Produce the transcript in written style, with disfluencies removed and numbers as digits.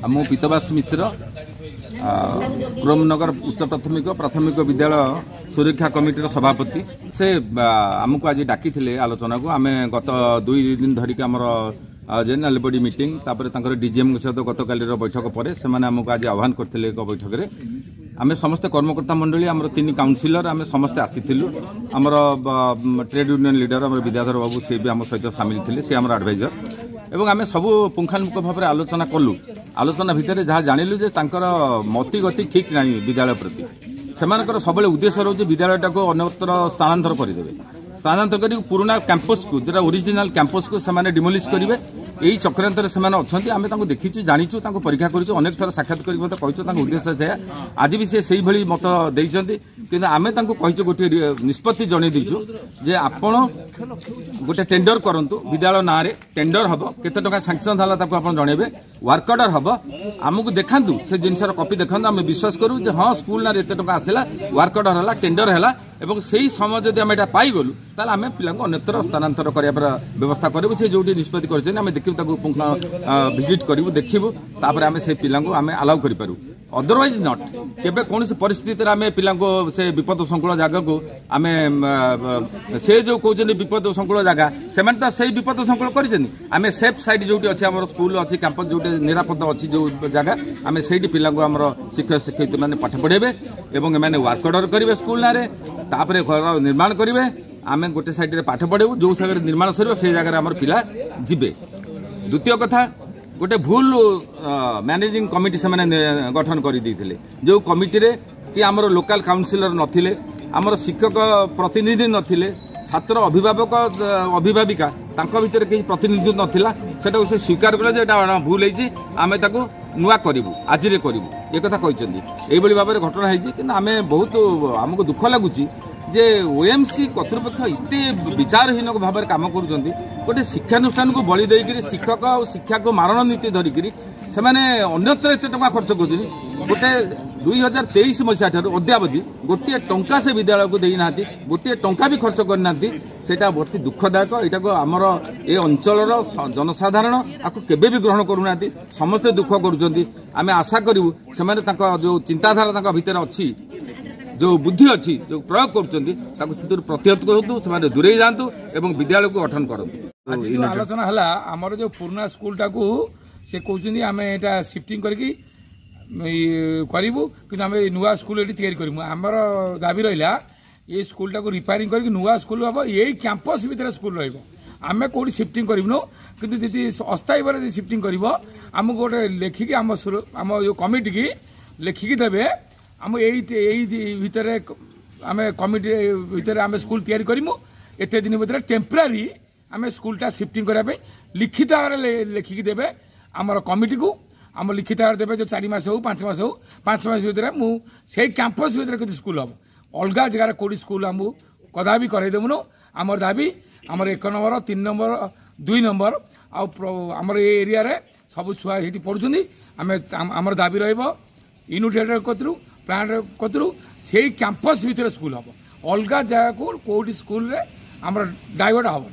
मु पीतवास मिश्र पुरमनगर उच्च प्राथमिक विद्यालय सुरक्षा कमिटी सभापति से आमको आज डाकी आलोचना को आम गत 2 दिन धरिक आमर जेनेराल बॉडी मीटिंग तापर डीजीएम सहित गतकाल बैठक पर से आमको आज आह्वान करते एक बैठक में आम समस्त कर्मकर्ता मंडली आम 3 काउंसिलर आम समस्ते आसीलु आमर ट्रेड यूनियन लीडर आम विद्याधर बाबू सी भी आम सहित सामिल थे सी आम एडवाइजर एवं आम सब पुंखानुपुख भाव में आलोचना कलु आलोचना भितर जहाँ जानिलु जे तांकर मति गति ठीक नहीं विद्यालय प्रति सेमानकर सब उद्देश्य रोचे विद्यालयटा को अन्यत्र स्थानांतर करदे स्थानांतर कर पुराना कैंपस को जो ओरिजिनल कैंपस को सेमाने डिमोलिश करेंगे यही चक्रांतर से आम देखीचु जानीचु परीक्षा करूँ अनेक थर साक्षात कर उद्देश्य थे आज भी से भाई मत देते कि आम कहीचु गोटे निष्पत्ति जन देचु जे आपण गोटे टेंडर करंतु विद्यालय ना रे टेंडर हम केते टका सैंक्शन हला ताको आपण जणेबे वर्क ऑर्डर हम आमको देखांतु से जिनसर कॉपी देखांतु आम विश्वास करूँ जे हाँ स्कूल ना एते टका आसला वर्क ऑर्डर हला टेंडर हला एवं सही समय जदि आम एटा पाइगलु ताले आम पिला अन्यत्र स्थानांतर करिया व्यवस्था करूँ से जो निष्पत्ति कर विजिट करूँ देखू तापर आम से पिला आम अलाउ करूँ अदरवाइज नॉट केबे कौन परिस्थिति आम पिला से विपद संकुल जगह को आम से जो कहते विपद संकुल जगह से सही विपद संकुल कर सेफ साइड जो अच्छी आम स्कूल अच्छी कैंपस जो निरापद अच्छी जो जगह आम से पिला शिक्षक शिक्षयित्री मैंने पाठ पढ़ेबे एवं एम वर्क ऑर्डर करेंगे स्कूल ना तापर घर निर्माण करेंगे आम गोटे साइड पाठ पढ़ेबू जो जगह निर्माण सर से जगह आम पिला जीवे द्वितीय कथा गोटे भूल मैनेजिंग कमिटी से गठन कर जो कमिटी रे कि आमर लोकल काउंसिलर नथिले आमर शिक्षक प्रतिनिधि नथिले छात्र अभिभावक अभिभाविका तांको भितर कहीं प्रतिनिधित्व नथिला सेटा से स्वीकार कले जे भूल होईची आमे ताको नुआ करिवु आज रे करिवु ए कथा कहिसंदी एई बली भाबरे घटना हेची कि आमे बहुत हमको दुख लागुची जे ओएमसी कर्तृपक्ष इते विचारहीन भाव में काम कर गोटे शिक्षानुष्ठान को बलि देकर शिक्षक और शिक्षा को मारण नीति धरिकी से अन्यत्र एत टका खर्च कर गोटे 2023 मसीहा ठार अद्यावधि गोटे टंका से विद्यालय को देना गोटे टंका भी खर्च करना सेटा बहुत दुखदायक यहाँ को आमर ए अंचल जनसाधारण आपको केबे भी ग्रहण करूना समस्ते दुख करें आशा करूँ से जो चिंताधारा भीतर अच्छी जो बुद्धि अच्छी जो प्रयोग कर प्रतिहत करूँ दूरे जातु एवं विद्यालय को गठन करूँ आज जो आलोचना है आमर जो पुराना स्कूल टाक से कहते आम यहाँ सिफ्टिंग करके करूँ कि आम नुआ स्कूल ये करूँ आमर दाबी रहा ये स्कूल टाक रिपेयरिंग करके नुआ स्कूल हम यही कैंपस भीतर स्कूल रमें कौटी सिफ्टिंग करूँ कि अस्थायी भाव सिफ्टिंग करमको गोटे लेखिकी आम जो कमिटी की लेखिकी देवे आम यही भितर आम कमिटी भितर आम स्कूल तैयारी करूँ एत दिन भर टेम्परारी आम स्कूलटा सिफ्टिंग करने लिखित आगे लेखिकी देवे आमर कमिटी को आम लिखित आगे देवे जो 4 मास हो 5 मास हो 5 मास भर मुझे कैंपस भर कि स्कूल हम अलग जगार कौटी स्कूल आमको कदा भी करदेमुनु आमर दाबी आमर 1 नंबर 3 नंबर 2 नंबर आमर ये एरिया रे सब छुआ ये पढ़ुं आमर दाबी यूनिट कतरू प्लांट कतरू से कैंपस भीतर स्कूल हम अलग जगह को कौटी स्कूल रे आमर डाइवर्ट हम